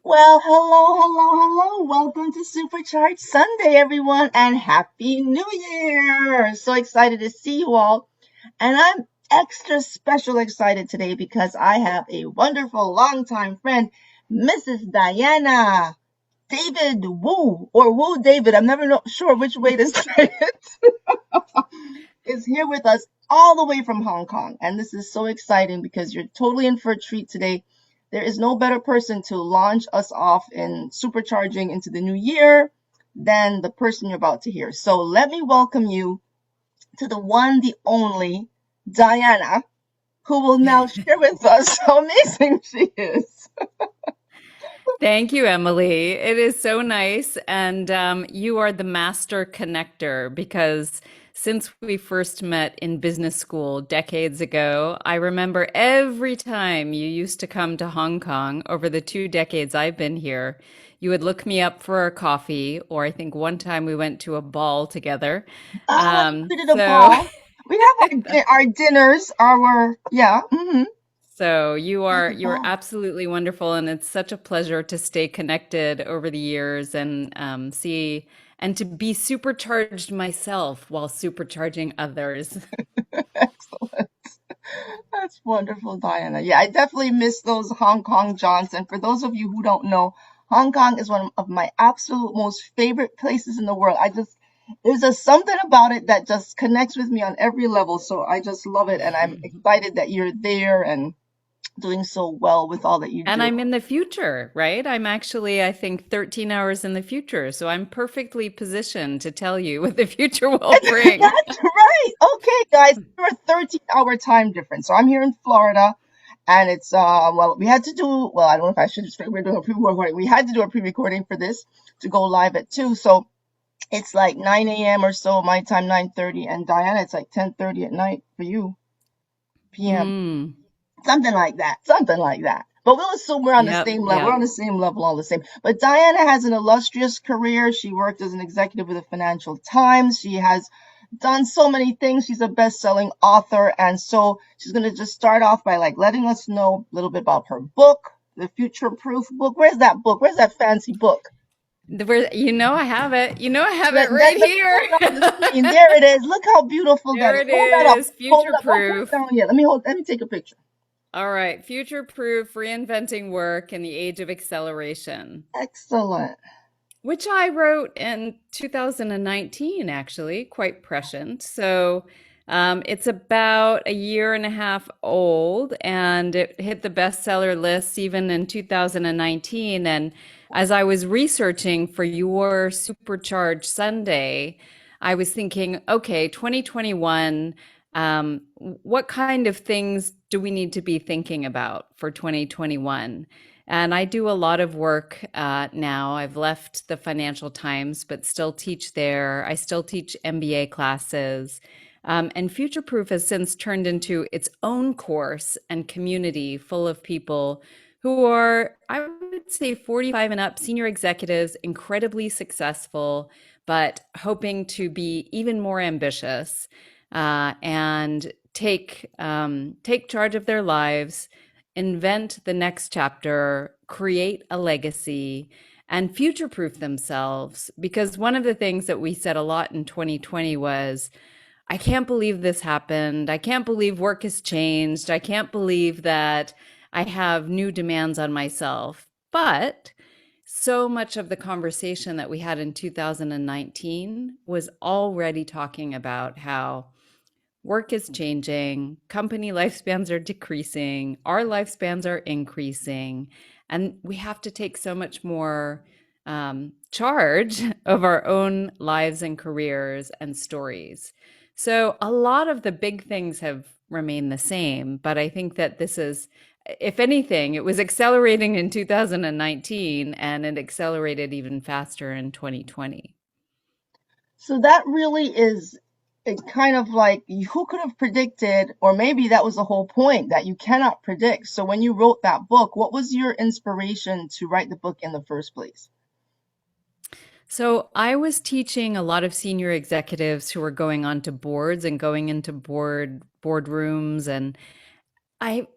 Well, hello. Welcome to Supercharged Sunday, everyone, and Happy New Year. So excited to see you all. And I'm extra special excited today because I have a wonderful longtime friend, Mrs. Diana David Wu, or Wu David. I'm never sure which way to say it, is here with us all the way from Hong Kong. And this is so exciting because you're totally in for a treat today. There is no better person to launch us off in supercharging into the new year than the person you're about to hear. So let me welcome you to the one, the only Diana, who will now share with us how amazing she is. Thank you, Emily. It is so nice. And you are the master connector because since we first met in business school decades ago, I remember every time you used to come to Hong Kong over the 2 decades I've been here, you would look me up for a coffee, or I think one time we went to a ball together. We did a So ball. We have our dinners, yeah. So At the you are ball. absolutely wonderful, and it's such a pleasure to stay connected over the years and see and to be supercharged myself while supercharging others. Excellent. That's wonderful, Diana. Yeah, I definitely miss those Hong Kong jaunts. And for those of you who don't know, Hong Kong is one of my absolute most favorite places in the world. There's just something about it that just connects with me on every level. So I just love it. And I'm excited that you're there and doing so well with all that you And do. I'm in the future, right? I'm actually, I think, 13 hours in the future. So I'm perfectly positioned to tell you what the future will bring. That's right. Okay, guys, we're a 13-hour time difference. So I'm here in Florida. And it's well, we had to do well, I don't know if I should just we're doing a pre-recording. We had to do a pre-recording for this to go live at 2. So it's like 9 a.m. or so my time, 9:30, and Diana, it's like 10:30 at night for you, p.m. Mm, Something like that. Something like that. But we'll assume we're on the yep, same level. We're yep. on the same level, all the same. But Diana has an illustrious career. She worked as an executive with the Financial Times. She has done so many things. She's a best-selling author. And so she's going to just start off by like letting us know a little bit about her book, the Future Proof book. Where's that book? Where's that fancy book? You know I have it. You know I have it Let right me put here. it on the screen. There it is. Look how beautiful that There is. it Hold that up. is, Hold it future up. Don't put it proof. down yet. Let me take a picture. All right, future proof reinventing work in the age of acceleration, Excellent. which I wrote in 2019, actually, quite prescient. So it's about a year and a half old, and it hit the bestseller lists even in 2019. And as I was researching for your Supercharged Sunday, I was thinking, okay, 2021, what kind of things do we need to be thinking about for 2021? And I do a lot of work now. I've left the Financial Times, but still teach there. I still teach MBA classes. And Future Proof has since turned into its own course and community full of people who are, I would say, 45 and up, senior executives, incredibly successful, but hoping to be even more ambitious and take charge of their lives, invent the next chapter, create a legacy, and future proof themselves. Because one of the things that we said a lot in 2020 was, I can't believe this happened. I can't believe work has changed. I can't believe that I have new demands on myself. But so much of the conversation that we had in 2019 was already talking about how work is changing, company lifespans are decreasing, our lifespans are increasing, and we have to take so much more charge of our own lives and careers and stories. So, a lot of the big things have remained the same, but I think that this is, if anything, it was accelerating in 2019 and it accelerated even faster in 2020. So that really is it kind of like who could have predicted, or maybe that was the whole point that you cannot predict. So when you wrote that book, what was your inspiration to write the book in the first place? So I was teaching a lot of senior executives who were going on to boards and going into boardrooms, and I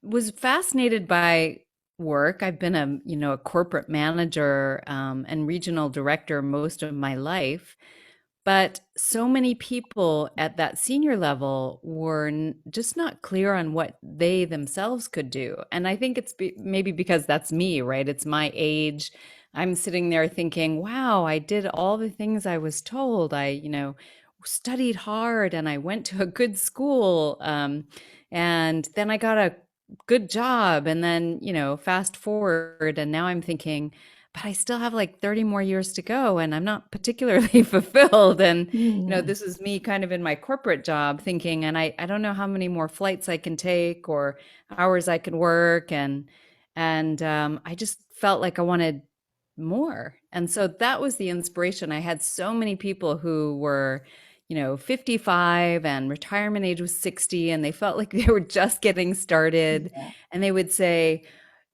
was fascinated by work. I've been a corporate manager and regional director most of my life. But so many people at that senior level were just not clear on what they themselves could do. And I think it's maybe because that's me, right? It's my age. I'm sitting there thinking, wow, I did all the things I was told. I studied hard and I went to a good school. And then I got a good job. And then fast forward. And now I'm thinking, but I still have like 30 more years to go and I'm not particularly fulfilled. And Hmm. this is me kind of in my corporate job thinking, and I don't know how many more flights I can take or hours I can work. And I just felt like I wanted more. And so that was the inspiration. I had so many people who were 55 and retirement age was 60, and they felt like they were just getting started. Yeah. And they would say,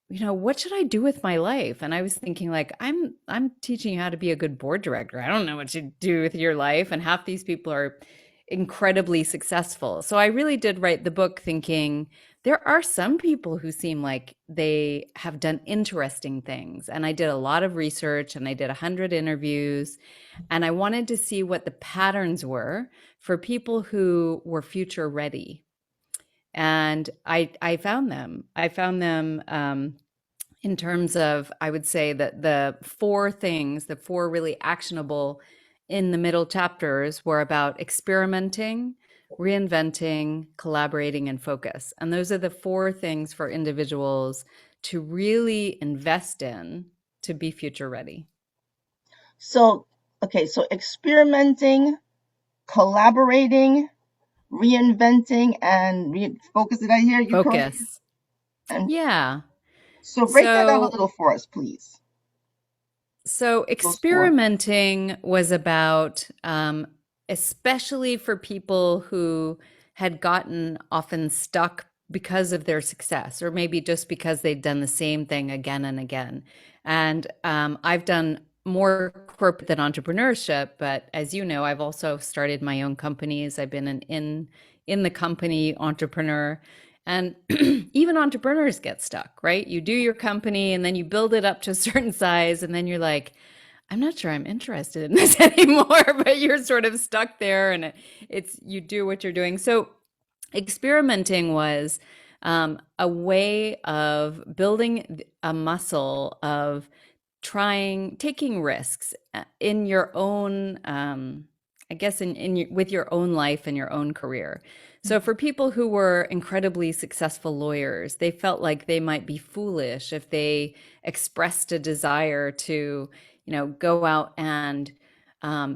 what should I do with my life? And I was thinking like, I'm teaching you how to be a good board director. I don't know what you do with your life. And half these people are incredibly successful. So I really did write the book thinking there are some people who seem like they have done interesting things. And I did a lot of research and I did 100 interviews and I wanted to see what the patterns were for people who were future ready. And I found them. I found them in terms of, I would say that the four things, the four really actionable in the middle chapters were about experimenting, reinventing, collaborating, and focus. And those are the four things for individuals to really invest in to be future ready. So, okay, so experimenting, collaborating, reinventing, and focus. Did I hear you correctly? Focus. And Yeah. so break that down a So little for us, please. So Those four. experimenting was about, especially for people who had gotten often stuck because of their success, or maybe just because they'd done the same thing again and again. And I've done more corporate than entrepreneurship, but as you know, I've also started my own companies. I've been an in the company entrepreneur. And even entrepreneurs get stuck, right? You do your company and then you build it up to a certain size, and then you're like, I'm not sure I'm interested in this anymore, but you're sort of stuck there and it's you do what you're doing. So experimenting was a way of building a muscle of taking risks in your own, I guess, with your own life and your own career. So for people who were incredibly successful lawyers, they felt like they might be foolish if they expressed a desire to go out and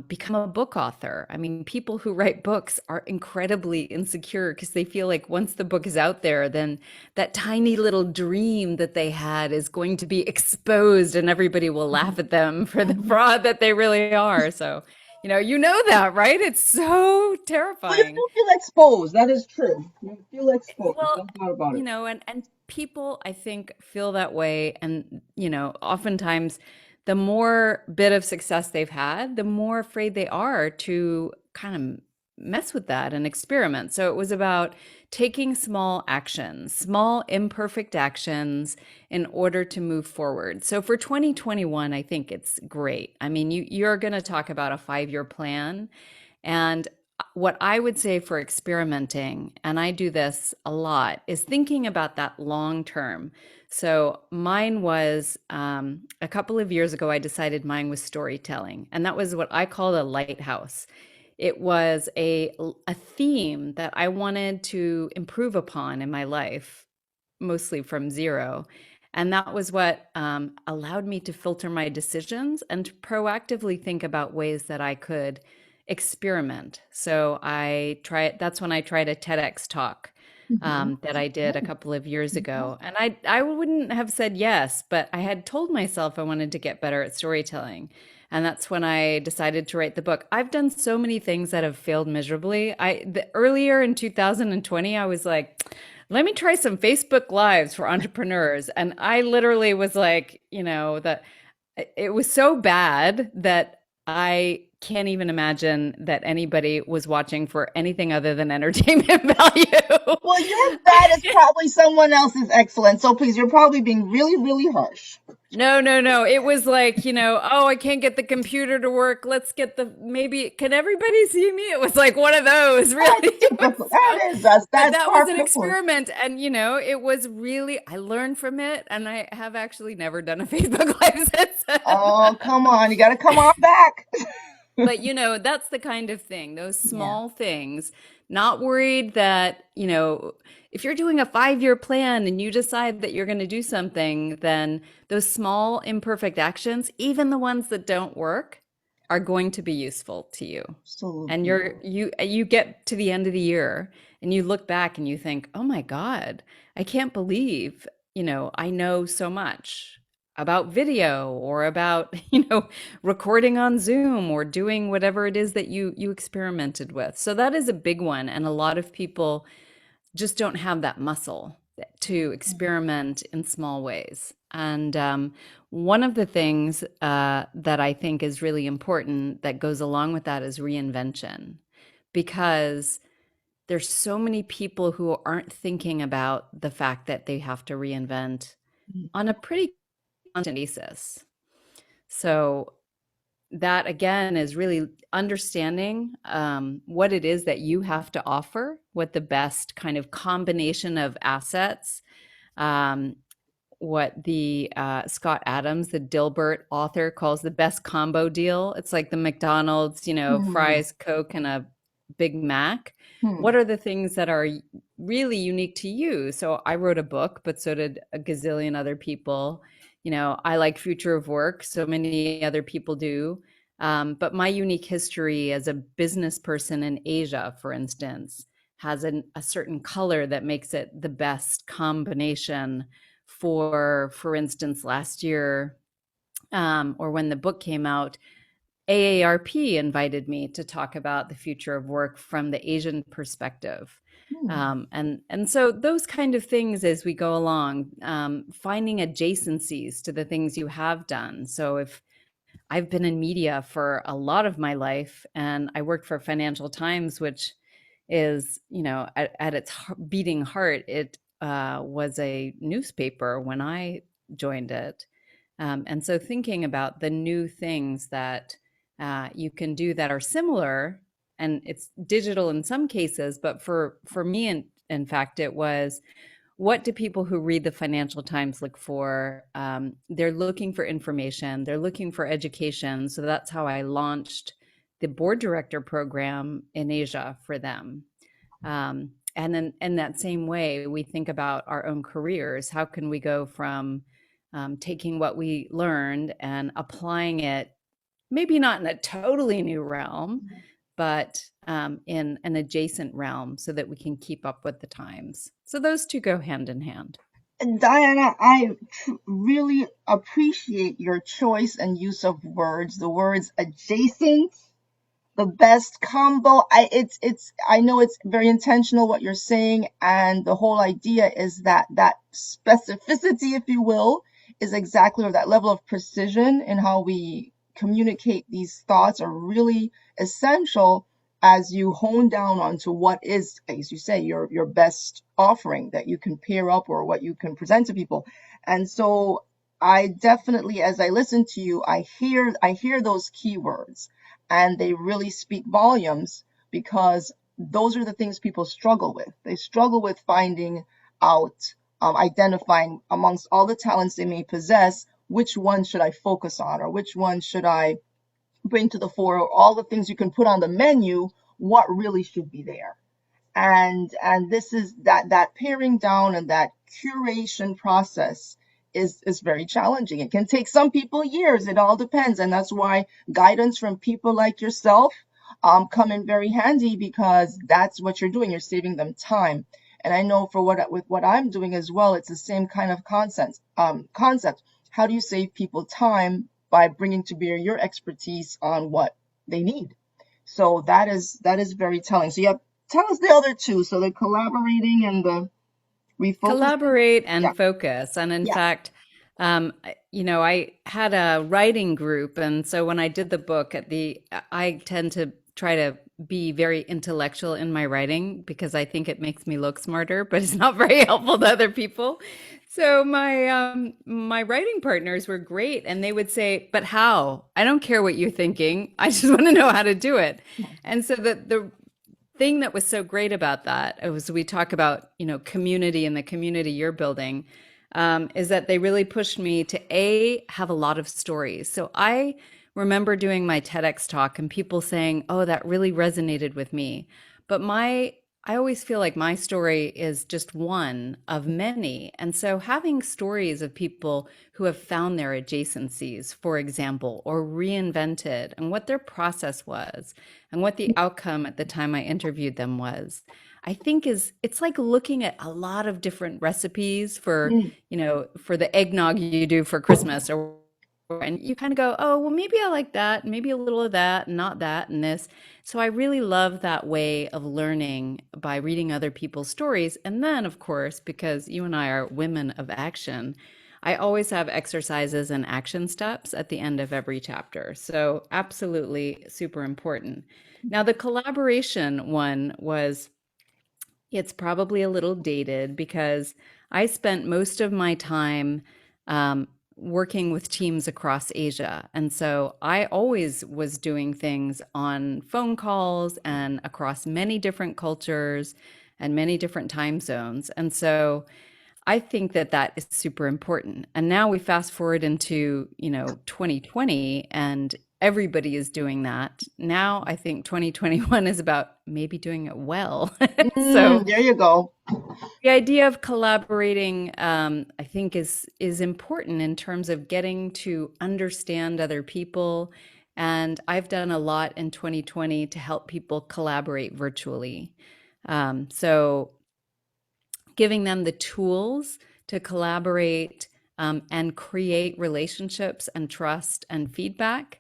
become a book author. I mean, people who write books are incredibly insecure because they feel like once the book is out there, then that tiny little dream that they had is going to be exposed and everybody will laugh at them for the Mhm. fraud that they really are. So, you know that, right? It's so Well, you terrifying. do feel exposed. That is true. You feel exposed. Well, No doubt about it. and people I think feel that way, and oftentimes the more bit of success they've had, the more afraid they are to kind of mess with that and experiment. So it was about taking small actions, small imperfect actions in order to move forward. So for 2021, I think it's great. I mean, you're going to talk about a 5-year plan, and what I would say for experimenting, and I do this a lot, is thinking about that long term. So mine was a couple of years ago, I decided mine was storytelling, and that was what I called a lighthouse. It was a theme that I wanted to improve upon in my life, mostly from zero. And that was what allowed me to filter my decisions and to proactively think about ways that I could experiment. So that's when I tried a TEDx talk Mhm. that I did a couple of years ago. Fantastic. And I wouldn't have said yes, but I had told myself I wanted to get better at storytelling. And that's when I decided to write the book. I've done so many things that have failed miserably. Earlier in 2020, I was like, let me try some Facebook Lives for entrepreneurs. And I literally was like, that it was so bad that I can't even imagine that anybody was watching for anything other than entertainment value. Well, your bad is probably someone else's excellent. So please, you're probably being really, really harsh. No, no, no. It was like, oh, I can't get the computer to work. Let's get maybe, can everybody see me? It was like one of those, That's really. It was typical. That so, is us. but That's that was par an for the course. experiment. And, it was really, I learned from it. And I have actually never done a Facebook Live since then. Oh, come on. You got to come on back. But that's the kind of thing, those Yeah. small things, not worried that, if you're doing a 5-year plan and you decide that you're going to do something, then those small imperfect actions, even the ones that don't work, are going to be useful to you. And Absolutely. you get to the end of the year and you look back and you think, "Oh my God, I can't believe, I know so much about video or about, recording on Zoom or doing whatever it is that you experimented with." So that is a big one, and a lot of people just don't have that muscle to experiment in small ways. And one of the things that I think is really important that goes along with that is reinvention, because there's so many people who aren't thinking about the fact that they have to reinvent on a pretty constant basis. So that again is really understanding what it is that you have to offer, what the best kind of combination of assets, um, what the Scott Adams, the Dilbert author, calls the best combo deal. It's like the McDonald's, Hmm. fries, Coke, and a Big Mac. Hmm. What are the things that are really unique to you? So I wrote a book, but so did a gazillion other people. I like Future of Work, so many other people do. But my unique history as a business person in Asia, for instance, has a certain color that makes it the best combination for instance, last year, or when the book came out, AARP invited me to talk about the future of work from the Asian perspective. Hmm. And so those kind of things as we go along, finding adjacencies to the things you have done. So if I've been in media for a lot of my life, and I worked for Financial Times, which is, at its beating heart, it was a newspaper when I joined it. And so thinking about the new things that you can do that are similar, and it's digital in some cases, but for me, in fact, it was, what do people who read the Financial Times look for? They're looking for information, they're looking for education. So that's how I launched the board director program in Asia for them. And then in that same way, we think about our own careers. How can we go from taking what we learned and applying it, maybe not in a totally new realm, but in an adjacent realm so that we can keep up with the times. So those two go hand in hand. And Diana, I really appreciate your choice and use of words. The words adjacent, the best combo. I know it's very intentional what you're saying, and the whole idea is that that specificity, if you will, is exactly, or that level of precision in how we communicate these thoughts are really essential as you hone down onto what is, as you say, your best offering that you can pair up or what you can present to people. And so I definitely, as I listen to you, I hear those keywords, and they really speak volumes, because those are the things people struggle with. They struggle with finding out, identifying amongst all the talents they may possess, which one should I focus on, or which one should I bring to the fore, or all the things you can put on the menu, what really should be there. And this is that paring down and that curation process is very challenging. It can take some people years. It all depends, and that's why guidance from people like yourself come in very handy, because that's what you're doing. You're saving them time. And I know for with what I'm doing as well, it's the same kind of concept. How do you save people time by bringing to bear your expertise on what they need? So that is very telling. So yeah, tell us the other two. So the collaborating and the refocusing. Collaborate Yeah, and focus. And in yeah. fact, I had a writing group, and so when I did the book, I tend to try to be very intellectual in my writing because I think it makes me look smarter, but it's not very helpful to other people. So my writing partners were great, and they would say, "But how? I don't care what you're thinking. I just want to know how to do it." And so the thing that was so great about that was we talk about community and the community you're building, is that they really pushed me to have a lot of stories. So I remember doing my TEDx talk and people saying, "Oh, that really resonated with me," but my I always feel like my story is just one of many. And so having stories of people who have found their adjacencies, for example, or reinvented, and what their process was and what the outcome at the time I interviewed them was, I think it's like looking at a lot of different recipes Mm. for the eggnog you do for Christmas, or and you kind of go, "Oh, well, maybe I like that, maybe a little of that, and not that, and this." So I really love that way of learning by reading other people's stories. And then, of course, because you and I are women of action, I always have exercises and action steps at the end of every chapter. So absolutely super important. Now, the collaboration one was, it's probably a little dated because I spent most of my time um, working with teams across Asia. And so I always was doing things on phone calls and across many different cultures and many different time zones. And so I think that that is super important. And now we fast forward into, 2020, and everybody is doing that. Now I think 2021 is about maybe doing it well. So There you go. the idea of collaborating, I think, is important in terms of getting to understand other people. And I've done a lot in 2020 to help people collaborate virtually. So giving them the tools to collaborate, and create relationships and trust and feedback,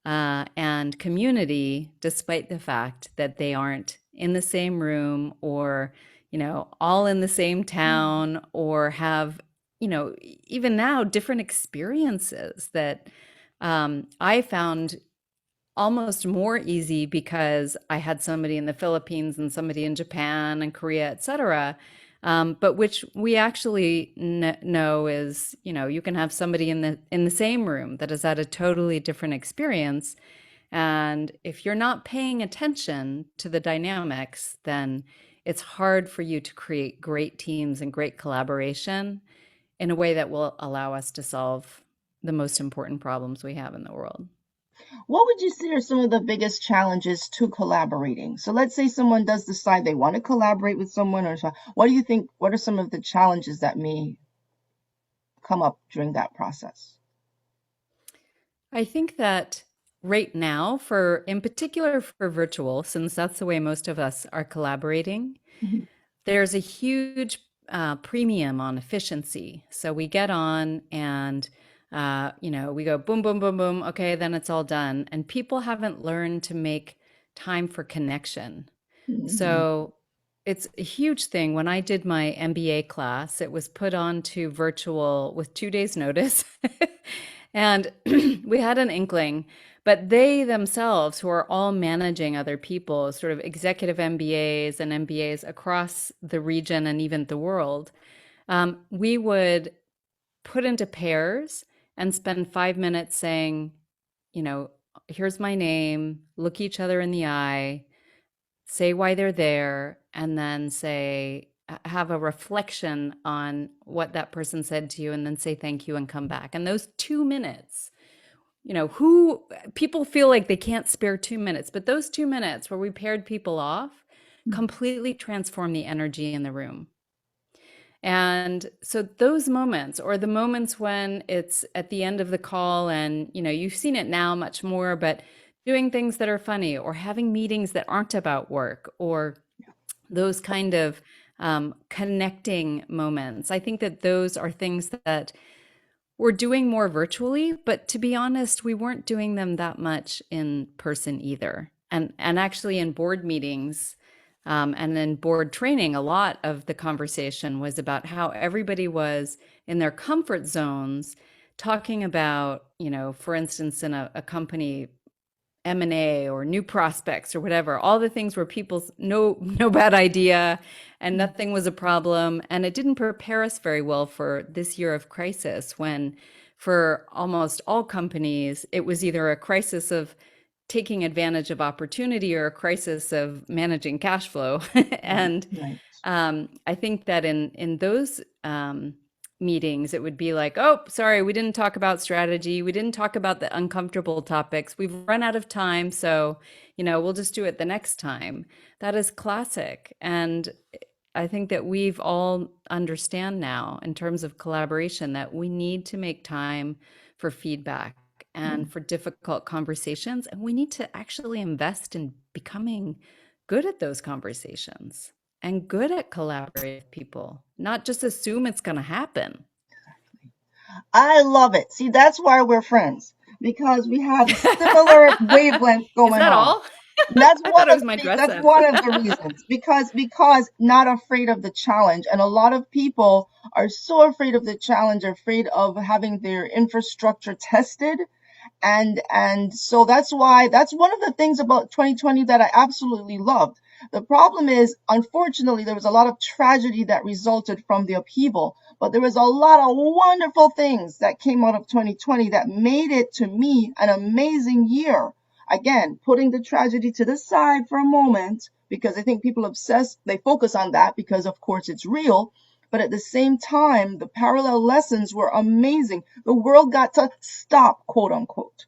and community, despite the fact that they aren't in the same room, or all in the same town, or have even now different experiences that I found almost more easy because I had somebody in the Philippines and somebody in Japan and Korea, et cetera. But which we actually know is, you can have somebody in the same room that has had a totally different experience. And if you're not paying attention to the dynamics, then it's hard for you to create great teams and great collaboration in a way that will allow us to solve the most important problems we have in the world. What would you say are some of the biggest challenges to collaborating? So let's say someone does decide they want to collaborate with someone, or what do you think? What are some of the challenges that may come up during that process? I think that right now, in particular for virtual, since that's the way most of us are collaborating, Mhm. there's a huge premium on efficiency. So we get on and we go boom, boom, boom, boom. Okay, then it's all done. And people haven't learned to make time for connection. Mhm. So it's a huge thing. When I did my MBA class, it was put on to virtual with 2 days' notice. And we had an inkling, but they themselves, who are all managing other people, sort of executive MBAs and MBAs across the region and even the world, we would put into pairs and spend 5 minutes saying, you know, here's my name, look each other in the eye, say why they're there, and then have a reflection on what that person said to you, and then say thank you and come back. And those 2 minutes, who people feel like they can't spare 2 minutes, but those 2 minutes where we paired people off completely transform the energy in the room. And so those moments, or the moments when it's at the end of the call and you've seen it now much more, but doing things that are funny, or having meetings that aren't about work, or those kind of connecting moments. I think that those are things that we're doing more virtually, but to be honest, we weren't doing them that much in person either. And actually in board meetings, and then board training, a lot of the conversation was about how everybody was in their comfort zones talking about, for instance, in a company M&A or new prospects or whatever, all the things where people's no bad idea and Mm, nothing was a problem. And it didn't prepare us very well for this year of crisis when for almost all companies, it was either a crisis of taking advantage of opportunity or a crisis of managing cash flow. right, And right, I think that in those meetings, it would be like, oh, sorry, we didn't talk about strategy. We didn't talk about the uncomfortable topics. We've run out of time. So, we'll just do it the next time. That is classic. And I think that we've all understand now in terms of collaboration that we need to make time for feedback mm, and for difficult conversations. And we need to actually invest in becoming good at those conversations and good at collaborating with people, not just assume it's going to happen. exactly. I love it. See, that's why we're friends because we have similar wavelengths Is going that on. all? That's I thought one it of was my the dress that's sense. one of the reasons because not afraid of the challenge, and a lot of people are so afraid of the challenge, afraid of having their infrastructure tested, and so that's one of the things about 2020 that I absolutely loved. The problem is, unfortunately, there was a lot of tragedy that resulted from the upheaval, but there was a lot of wonderful things that came out of 2020 that made it, to me, an amazing year. Again, putting the tragedy to the side for a moment, because I think people they focus on that because of course it's real, but at the same time, the parallel lessons were amazing. The world got to stop, quote unquote,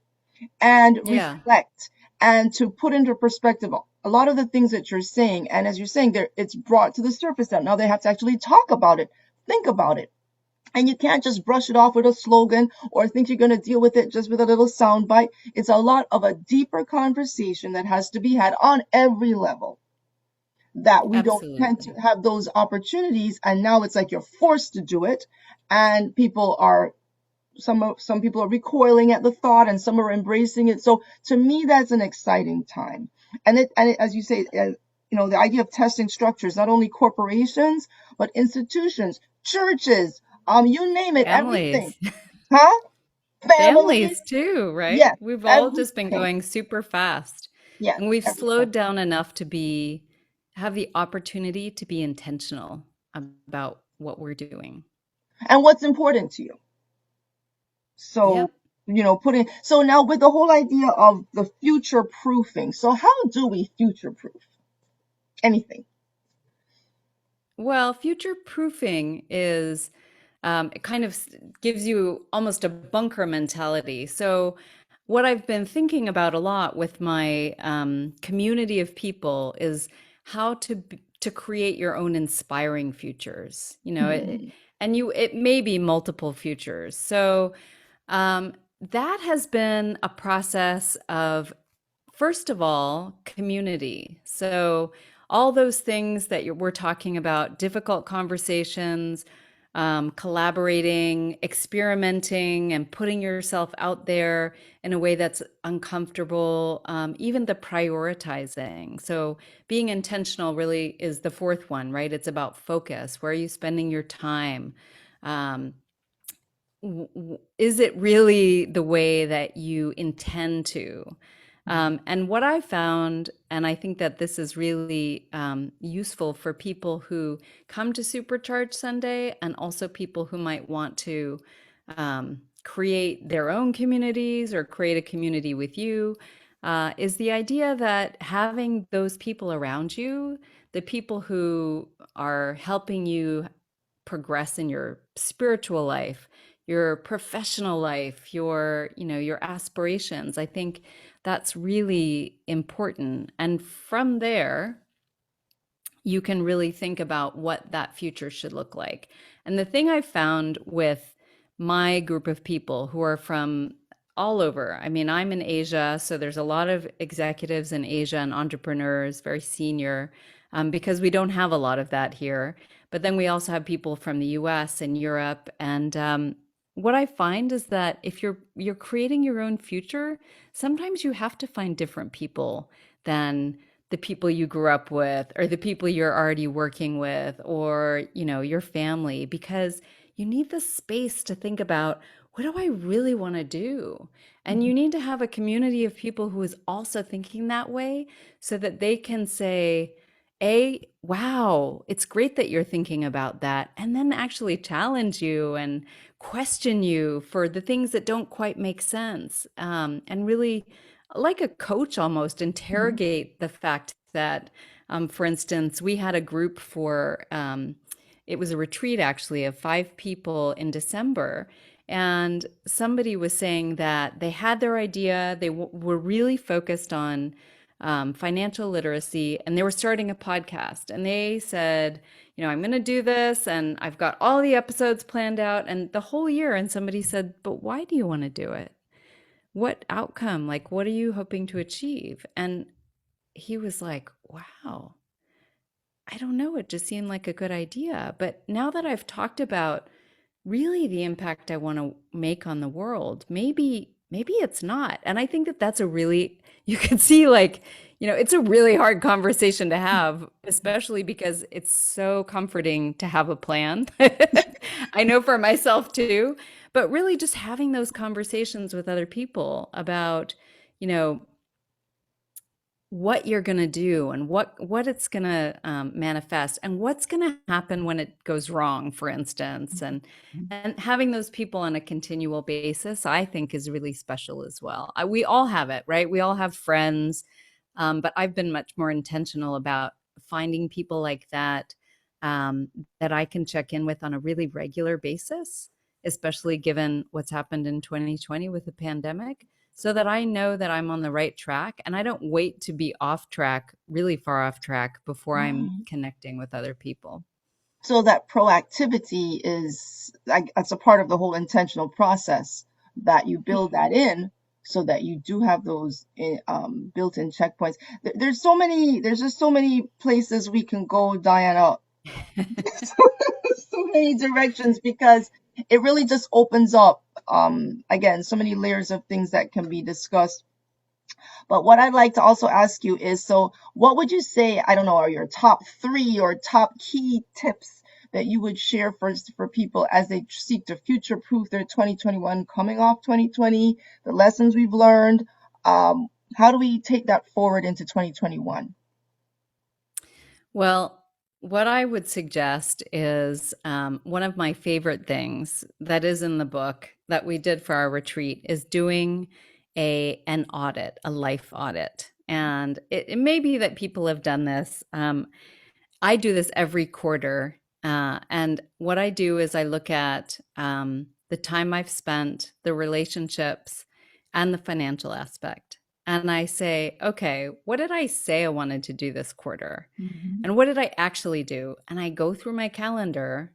and Yeah, reflect and to put into perspective a lot of the things that you're saying. And as you're saying, there it's brought to the surface now they have to actually talk about it, think about it. And you can't just brush it off with a slogan or think you're going to deal with it just with a little sound bite. It's a lot of a deeper conversation that has to be had on every level that we don't tend to absolutely. have those opportunities. And now it's like you're forced to do it. And some people are recoiling at the thought and some are embracing it. So to me, that's an exciting time. And as you say, the idea of testing structures, not only corporations, but institutions, churches, you name it, everything. Families. Huh? Families. Families too, right? Yes, We've all just been everything. going super fast. Yes, And we've everything. slowed down enough to have the opportunity to be intentional about what we're doing. And what's important to you. So, Yep. so now with the whole idea of the future proofing. So how do we future proof anything? Well, future proofing is it kind of gives you almost a bunker mentality. So, what I've been thinking about a lot with my community of people is how to create your own inspiring futures. Hmm. And it may be multiple futures. So, um, that has been a process of, first of all, community. So, all those things that we're talking about, difficult conversations, collaborating, experimenting, and putting yourself out there in a way that's uncomfortable, even the prioritizing. So, being intentional really is the fourth one, right? It's about focus. Where are you spending your time? Um, is it really the way that you intend to? And what I found, and I think that this is really useful for people who come to Supercharge Sunday and also people who might want to create their own communities or create a community with you, is the idea that having those people around you, the people who are helping you progress in your spiritual life, your professional life, your aspirations. I think that's really important. And from there, you can really think about what that future should look like. And the thing I've found with my group of people who are from all over, I mean, I'm in Asia, so there's a lot of executives in Asia and entrepreneurs, very senior, because we don't have a lot of that here. But then we also have people from the US and Europe. And what I find is that if you're creating your own future, sometimes you have to find different people than the people you grew up with or the people you're already working with or your family because you need the space to think about what do I really want to do? And you need to have a community of people who is also thinking that way so that they can say, wow, it's great that you're thinking about that. And then actually challenge you and question you for the things that don't quite make sense. And really, like a coach, almost Mhm. interrogate the fact that, for instance, we had a group for, it was a retreat actually of 5 people in December. And somebody was saying that they had their idea, they were really focused on financial literacy, and they were starting a podcast. And they said, I'm going to do this, and I've got all the episodes planned out, and the whole year. And somebody said, but why do you want to do it? What outcome? Like, what are you hoping to achieve? And he was like, wow, I don't know. It just seemed like a good idea. But now that I've talked about really the impact I want to make on the world, maybe it's not. And I think that that's a really you can see like, it's a really hard conversation to have, especially because it's so comforting to have a plan. I know for myself too, but really just having those conversations with other people about, you know, what you're going to do and what it's going to manifest and what's going to happen when it goes wrong, for instance, and having those people on a continual basis, I think, is really special as well. We all have it, right? We all have friends, but I've been much more intentional about finding people like that, um, that I can check in with on a really regular basis, especially given what's happened in 2020 with the pandemic, so that I know that I'm on the right track and I don't wait to be off track, really far off track, before I'm Mhm. connecting with other people. So that proactivity is like that's a part of the whole intentional process that you build that in so that you do have those built-in checkpoints. There's just so many places we can go, Diana. So many directions because it really just opens up again so many layers of things that can be discussed. But what I'd like to also ask you is, so what would you say, I don't know, are your top three or top key tips that you would share for people as they seek to future proof their 2021 coming off 2020, the lessons we've learned? How do we take that forward into 2021? Well, what I would suggest is, one of my favorite things that is in the book that we did for our retreat is doing an audit, a life audit. And it may be that people have done this. I do this every quarter. And what I do is I look at the time I've spent, the relationships, and the financial aspect. And I say, okay, what did I say I wanted to do this quarter? Mhm. And what did I actually do? And I go through my calendar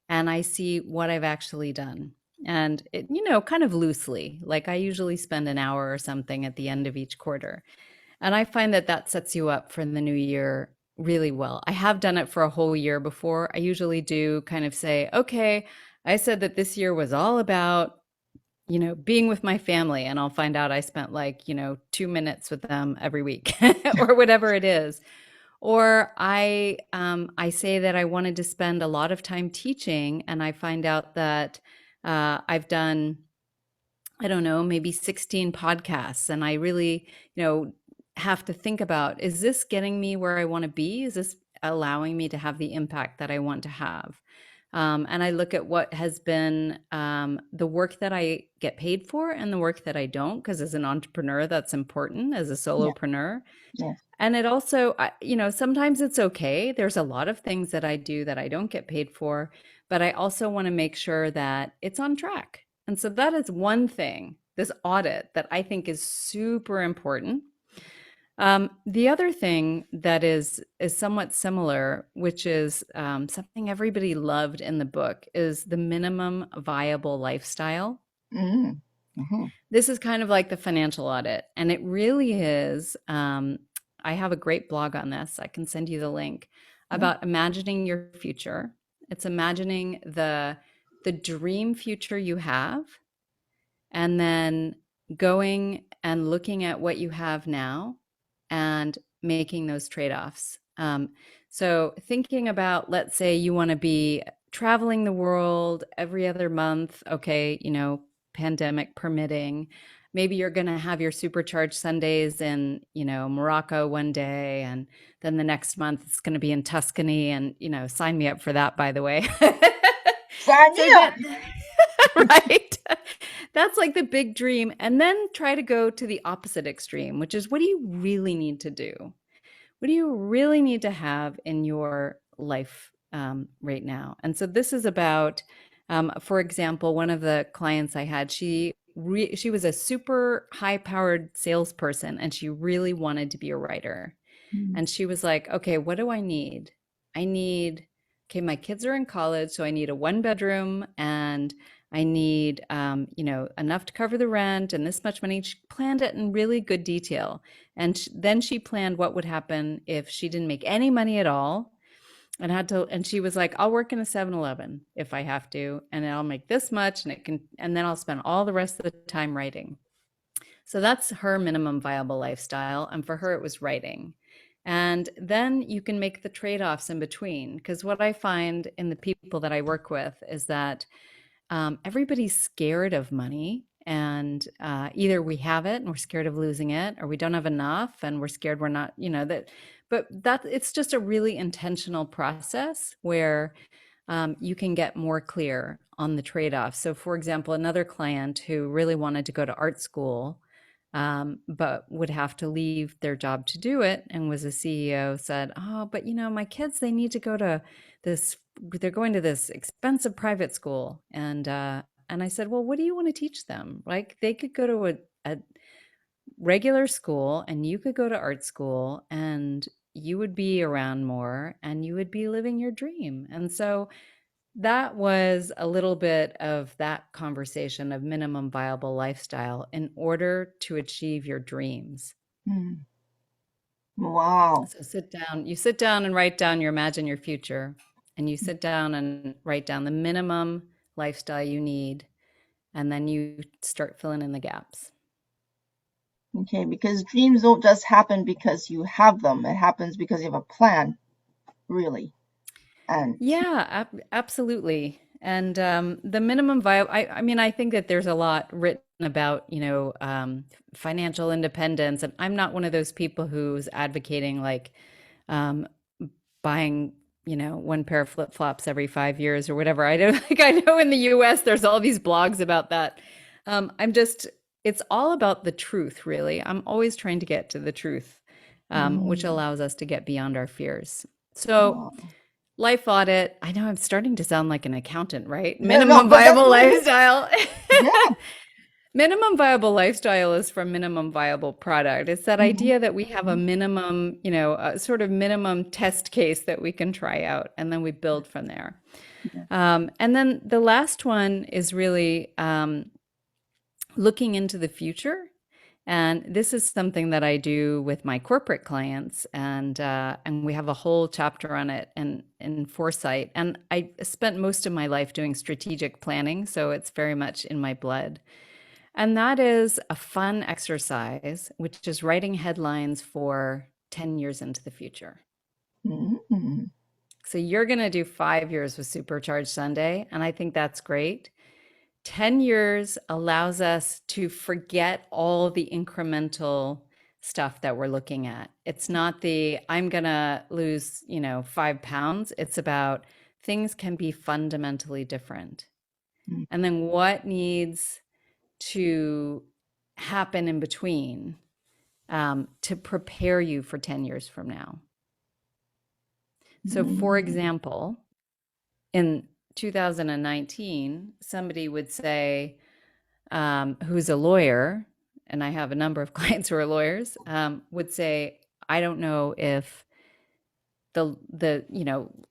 and I see what I've actually done. And it, kind of loosely, like I usually spend an hour or something at the end of each quarter. And I find that that sets you up for the new year really well. I have done it for a whole year before. I usually do kind of say, okay, I said that this year was all about, being with my family, and I'll find out I spent like, 2 minutes with them every week or whatever it is. Or I say that I wanted to spend a lot of time teaching, and I find out that I've done, I don't know, maybe 16 podcasts. And I really, have to think about, is this getting me where I want to be? Is this allowing me to have the impact that I want to have? And I look at what has been the work that I get paid for and the work that I don't, because as an entrepreneur, that's important as a Yeah, solopreneur. yes. And it also, sometimes it's okay. There's a lot of things that I do that I don't get paid for, but I also want to make sure that it's on track. And so that is one thing, this audit, that I think is super important. The other thing that is somewhat similar, which is something everybody loved in the book, is the minimum viable lifestyle. Mm-hmm. Mm-hmm. This is kind of like the financial audit, and it really is. I have a great blog on this. I can send you the link Yeah. about imagining your future. It's imagining the dream future you have, and then going and looking at what you have now and making those trade-offs. So thinking about, let's say you want to be traveling the world every other month. Okay, pandemic permitting. Maybe you're going to have your supercharged Sundays in, Morocco one day, and then the next month it's going to be in Tuscany, and, sign me up for that, by the way. Sign me So up. that, right? That's like the big dream. And then try to go to the opposite extreme, which is, what do you really need to do? What do you really need to have in your life right now? And so this is about, for example, one of the clients I had, she was a super high powered salesperson, and she really wanted to be a writer. Mm, And she was like, okay, what do I need? I need, okay, my kids are in college, so I need a one bedroom, and I need, enough to cover the rent and this much money. She planned it in really good detail. And then she planned what would happen if she didn't make any money at all and and she was like, I'll work in a 7-Eleven if I have to, and I'll make this much, and then I'll spend all the rest of the time writing. So that's her minimum viable lifestyle. And for her, it was writing. And then you can make the trade offs in between. Because what I find in the people that I work with is that everybody's scared of money. And either we have it and we're scared of losing it, or we don't have enough and we're scared we're not, but that it's just a really intentional process where you can get more clear on the trade offs. So, for example, another client who really wanted to go to art school, but would have to leave their job to do it, and was a CEO, said, oh, but my kids, they need to go to this, they're going to this expensive private school. And I said, well, what do you want to teach them? Like, they could go to a regular school, and you could go to art school, and you would be around more, and you would be living your dream. And so that was a little bit of that conversation of minimum viable lifestyle in order to achieve your dreams. mm. Wow. So you sit down and write down imagine your future, and you sit down and write down the minimum lifestyle you need, and then you start filling in the gaps. Okay, because dreams don't just happen because you have them. It happens because you have a plan, really. And Yeah, absolutely. And the minimum viable, I mean, I think that there's a lot written about, financial independence. And I'm not one of those people who's advocating like um, buying, one pair of flip-flops every 5 years or whatever. I don't like, I know in the US there's all these blogs about that. I'm just, it's all about the truth, really. I'm always trying to get to the truth, which mm, allows us to get beyond our fears. So, wow. life audit. I know I'm starting to sound like an accountant, right? No, no, Minimum but that's viable good. lifestyle. Yeah. Minimum viable lifestyle is from minimum viable product. It's that Hmm. idea that we have a minimum, a sort of minimum test case that we can try out, and then we build from there. Yeah. And then the last one is really looking into the future. And this is something that I do with my corporate clients, and we have a whole chapter on it and in foresight. And I spent most of my life doing strategic planning, so it's very much in my blood. And that is a fun exercise, which is writing headlines for 10 years into the future. Mm, So you're going to do 5 years with Supercharged Sunday, and I think that's great. 10 years allows us to forget all the incremental stuff that we're looking at. It's not I'm going to lose, 5 pounds. It's about things can be fundamentally different. mm, And then what needs to happen in between to prepare you for 10 years from now. So, for mm, example, in 2019, somebody would say, who's a lawyer, and I have a number of clients who are lawyers, would say, I don't know if the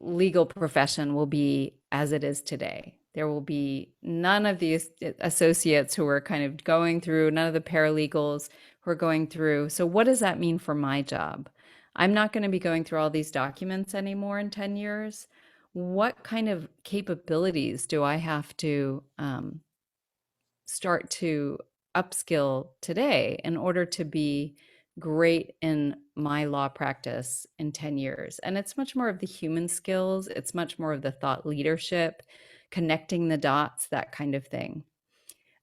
legal profession will be as it is today. There will be none of these associates who are kind of going through, none of the paralegals who are going through. So what does that mean for my job? I'm not going to be going through all these documents anymore in 10 years. What kind of capabilities do I have to start to upskill today in order to be great in my law practice in 10 years? And it's much more of the human skills, it's much more of the thought leadership, connecting the dots, that kind of thing.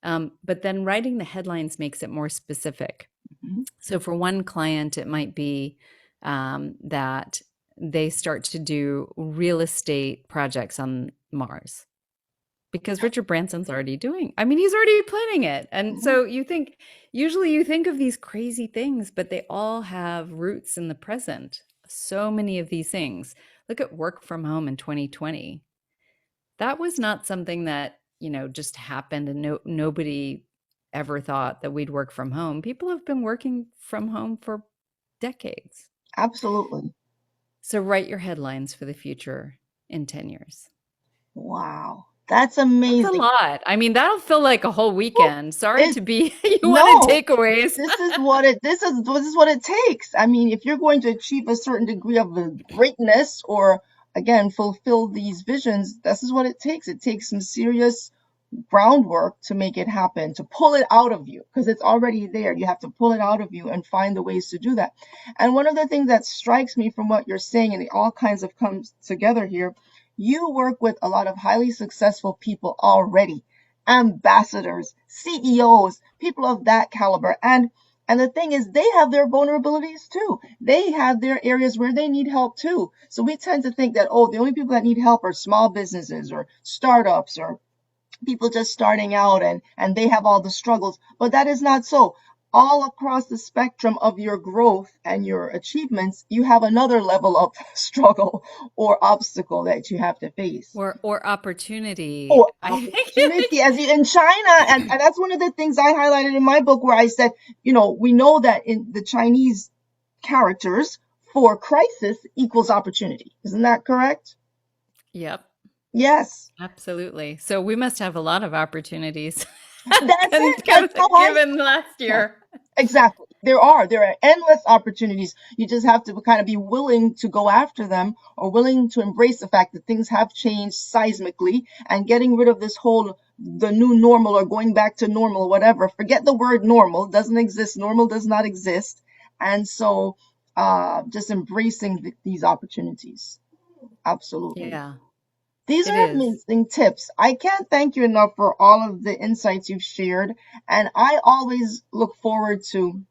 But then writing the headlines makes it more specific. Mhm. So for one client, it might be that they start to do real estate projects on Mars because Richard Branson's already doing. I mean, he's already planning it. And Mhm. so usually you think of these crazy things, but they all have roots in the present. So many of these things. Look at work from home in 2020. That was not something that, just happened and nobody ever thought that we'd work from home. People have been working from home for decades. Absolutely. So write your headlines for the future in 10 years. Wow. That's That's a amazing. lot. I mean, that'll feel like a whole Whew. weekend. Sorry It to be you wanted no, takeaways. this is what it takes. I mean, if you're going to achieve a certain degree of greatness or again fulfill these visions, this is what it takes. It takes some serious groundwork to make it happen, to pull it out of you, because it's already there. You have to pull it out of you and find the ways to do that. And one of the things that strikes me from what you're saying, and it all kinds of comes together here, you work with a lot of highly successful people already, ambassadors, CEOs, people of that caliber. And the thing is, they have their vulnerabilities too. They have their areas where they need help too. So we tend to think that, oh, the only people that need help are small businesses or startups or people just starting out and they have all the struggles, but that is not so. All across the spectrum of your growth and your achievements, you have another level of struggle or obstacle that you have to face. Or opportunity. Or I think opportunity, as you in China, and that's one of the things I highlighted in my book, where I said, we know that in the Chinese characters, for crisis equals opportunity. Isn't that correct? Yep, Yes. absolutely. So we must have a lot of opportunities That's it. That's how I given last yeah. year. Exactly. There are endless opportunities. You just have to kind of be willing to go after them or willing to embrace the fact that things have changed seismically and getting rid of this whole the new normal or going back to normal, whatever. Forget the word normal. It doesn't exist. Normal does not exist. And so just embracing these opportunities. Absolutely. Yeah, These it are is. amazing tips. I can't thank you enough for all of the insights you've shared. And I always look forward to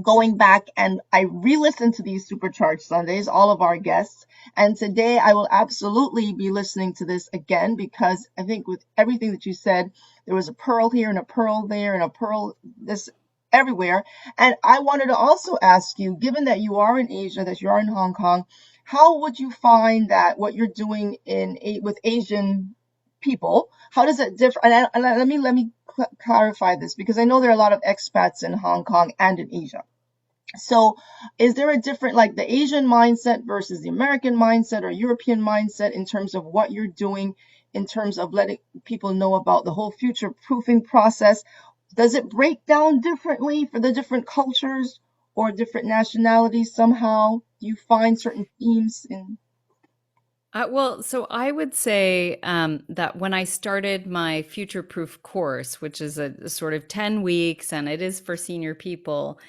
going back and I re-listened to these Supercharged Sundays, all of our guests. And today I will absolutely be listening to this again because I think with everything that you said, there was a pearl here and a pearl there and a pearl this everywhere. And I wanted to also ask you, given that you are in Asia, that you are in Hong Kong, how would you find that what you're doing with Asian people, how does it differ? And let me clarify this because I know there are a lot of expats in Hong Kong and in Asia. So, is there a different, like the Asian mindset versus the American mindset or European mindset in terms of what you're doing, in terms of letting people know about the whole future proofing process? Does it break down differently for the different cultures or different nationalities somehow? Do you find certain themes in? Well, so I would say that when I started my Future Proof course, which is a sort of 10 weeks and it is for senior people,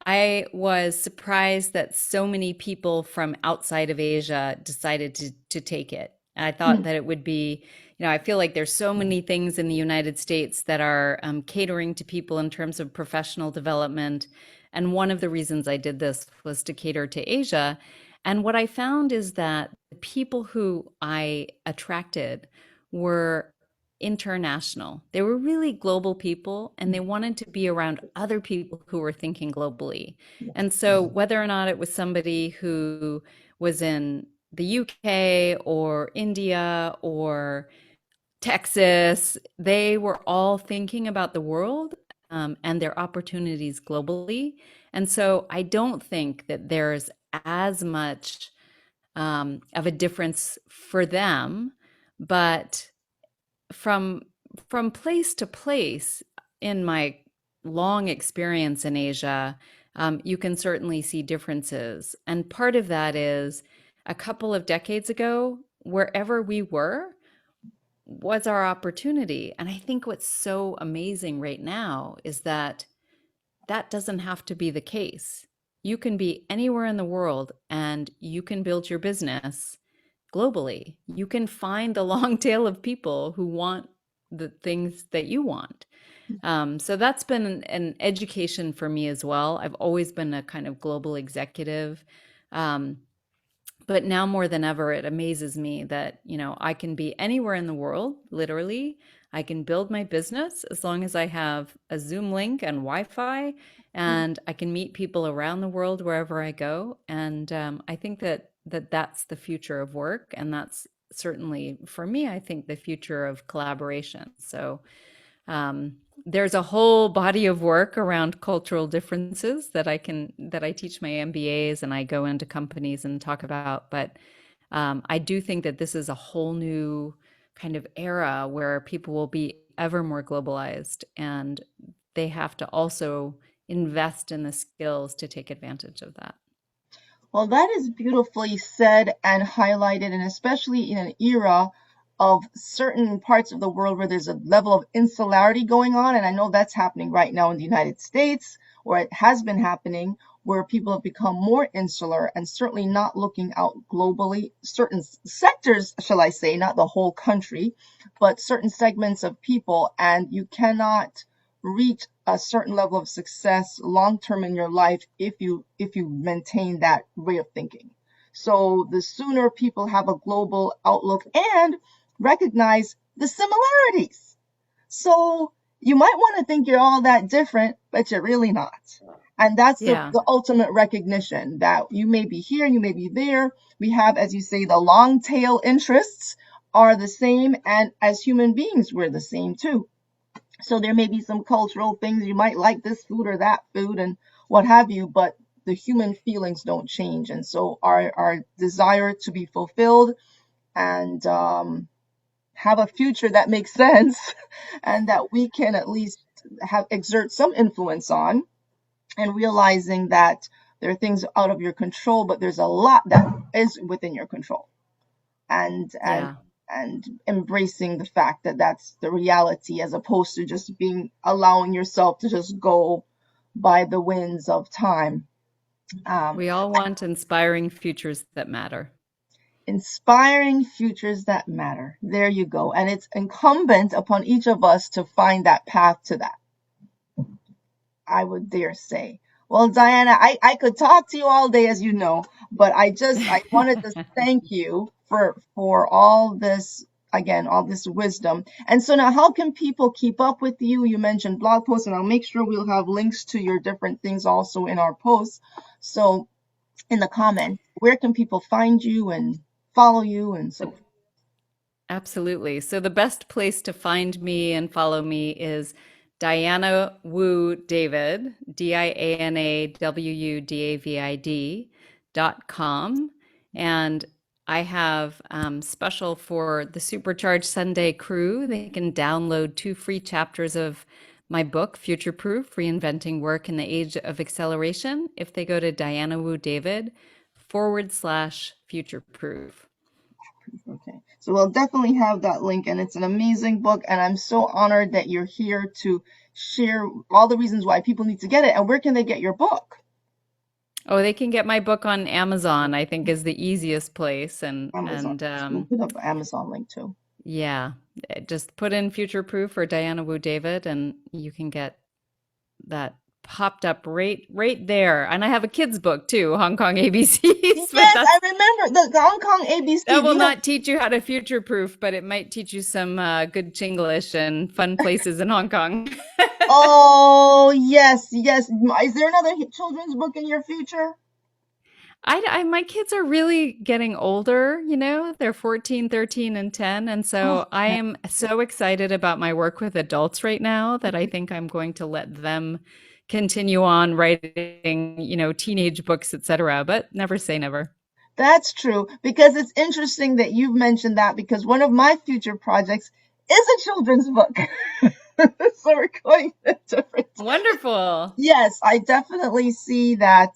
I was surprised that so many people from outside of Asia decided to take it. I thought Hmm. that it would be, I feel like there's so many things in the United States that are catering to people in terms of professional development. And one of the reasons I did this was to cater to Asia. And what I found is that the people who I attracted were international. They were really global people and they wanted to be around other people who were thinking globally. And so, whether or not it was somebody who was in the UK or India or Texas, they were all thinking about the world and their opportunities globally. And so, I don't think that there's as much of a difference for them, but from from place to place in my long experience in Asia, you can certainly see differences. And part of that is a couple of decades ago, wherever we were was our opportunity. And I think what's so amazing right now is that that doesn't have to be the case. You can be anywhere in the world and you can build your business globally. You can find the long tail of people who want the things that you want. So that's been an education for me as well. I've always been a kind of global executive. Um, but now more than ever, it amazes me that, I can be anywhere in the world, literally. I can build my business as long as I have a Zoom link and Wi-Fi, and I can meet people around the world wherever I go. And I think that's the future of work, and that's certainly for me, I think the future of collaboration. So um, there's a whole body of work around cultural differences that I teach my MBAs and I go into companies and talk about. But I do think that this is a whole new kind of era where people will be ever more globalized, and they have to also invest in the skills to take advantage of that. Well, that is beautifully said and highlighted, and especially in an era of certain parts of the world where there's a level of insularity going on. And I know that's happening right now in the United States, or it has been happening, where people have become more insular and certainly not looking out globally. Certain sectors, shall I say, not the whole country, but certain segments of people. And you cannot reach a certain level of success long term in your life if you maintain that way of thinking. So the sooner people have a global outlook and recognize the similarities. So you might want to think you're all that different, but you're really not. And that's Yeah. the ultimate recognition that you may be here, you may be there. We have, as you say, the long tail interests are the same. And as human beings, we're the same too. So there may be some cultural things you might like this food or that food and what have you, but the human feelings don't change. And so our desire to be fulfilled and have a future that makes sense and that we can at least have exert some influence on, and realizing that there are things out of your control, but there's a lot that is within your control, and and Yeah. and embracing the fact that that's the reality, as opposed to just being allowing yourself to just go by the winds of time. um, We all want inspiring futures that matter. Inspiring futures that matter, there you go, and it's incumbent upon each of us to find that path to that, I would dare say. Well, Diana, I could talk to you all day, as you know, but I wanted to thank you for all this, again, all this wisdom. And so now, how can people keep up with you? You mentioned blog posts, and I'll make sure we'll have links to your different things also in our posts. So in the comments, where can people find you and follow you and so forth? Absolutely. So the best place to find me and follow me is Diana Wu David, DianaWuDavid.com. And I have special for the Supercharged Sunday crew. They can download 2 free chapters of my book, Future Proof: Reinventing Work in the Age of Acceleration, if they go to Diana Wu David /future proof. Okay. So we'll definitely have that link, and it's an amazing book, and I'm so honored that you're here to share all the reasons why people need to get it. And where can they get your book? Oh, they can get my book on Amazon, I think is the easiest place. And Amazon. and So we'll put up an Amazon link too. yeah, just put in Future Proof or Diana Wu David and you can get that popped up right there. And I have a kids book too, Hong Kong ABCs, but Yes, I remember the Hong Kong ABC. that will We have. not teach you how to future proof, but it might teach you some good Chinglish and fun places in Hong Kong. Oh, yes, yes. Is there another children's book in your future? My kids are really getting older, they're 14, 13, and 10. And Oh, so I yeah. am so excited about my work with adults right now that I think I'm going to let them continue on writing, teenage books, etc. But never say never. That's true, because it's interesting that you've mentioned that, because one of my future projects is a children's book. So we're going in different. Wonderful. Yes, I definitely see that.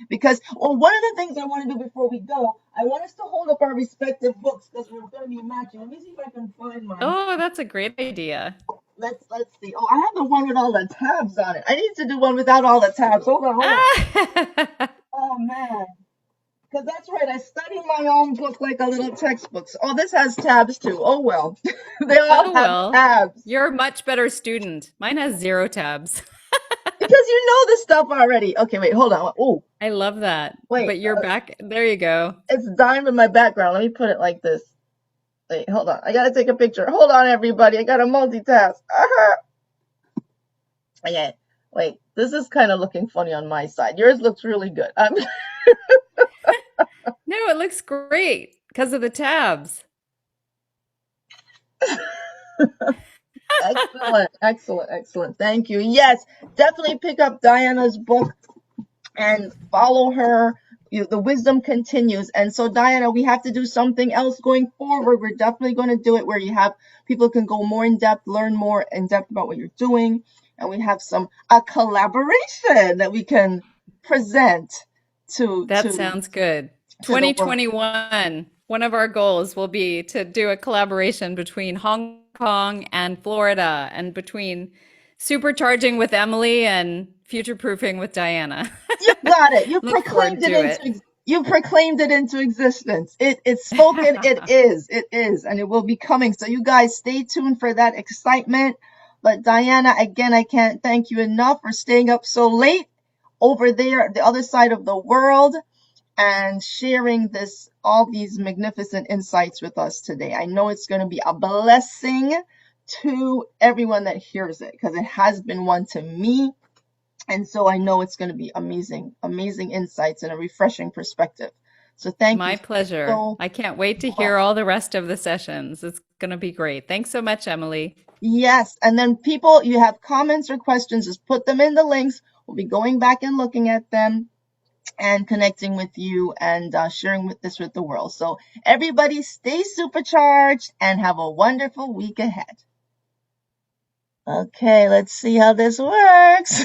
Because, well, one of the things I want to do before we go, I want us to hold up our respective books because we're going to be matching. Let me see if I can find mine. Oh, that's a great idea. Let's see. Oh, I have the one with all the tabs on it. I need to do one without all the tabs. Hold on, hold on. Ah! Oh man, because that's right. I study my own book like a little textbook. Oh, this has tabs too. Oh well, they all Oh, have well, tabs you're a much better student. Mine has zero tabs. because you know this stuff already. Okay, wait, hold on. Oh, I love that. wait, But you're back. There you go. it's dying in my background. Let me put it like this. Wait, hold on. I gotta take a picture. Hold on, everybody. I gotta multitask. Okay, wait. This is kind of looking funny on my side. Yours looks really good. No, it looks great because of the tabs. Excellent, excellent, excellent. Thank you. Yes, definitely pick up Diana's book and follow her. The wisdom continues. And so, Diana, we have to do something else going forward. We're definitely going to do it where you have people can go more in depth, learn more in depth about what you're doing, and we have a collaboration that we can present to That sounds good. the world. 2021, one of our goals will be to do a collaboration between Hong Kong and Florida and between supercharging with Emily and future proofing with Diana. You got it. Look forward to it. You proclaimed it into existence. It's spoken. It is. It is, and it will be coming. So you guys stay tuned for that excitement. But Diana, again, I can't thank you enough for staying up so late over there, the other side of the world, and sharing all these magnificent insights with us today. I know it's going to be a blessing to everyone that hears it because it has been one to me. And so I know it's going to be amazing, amazing insights and a refreshing perspective. So thank you My pleasure. so I can't wait to much. hear all the rest of the sessions. It's going to be great. Thanks so much, Emily. Yes. And then people, you have comments or questions, just put them in the links. We'll be going back and looking at them and connecting with you and sharing this with the world. So everybody stay supercharged and have a wonderful week ahead. Okay, let's see how this works.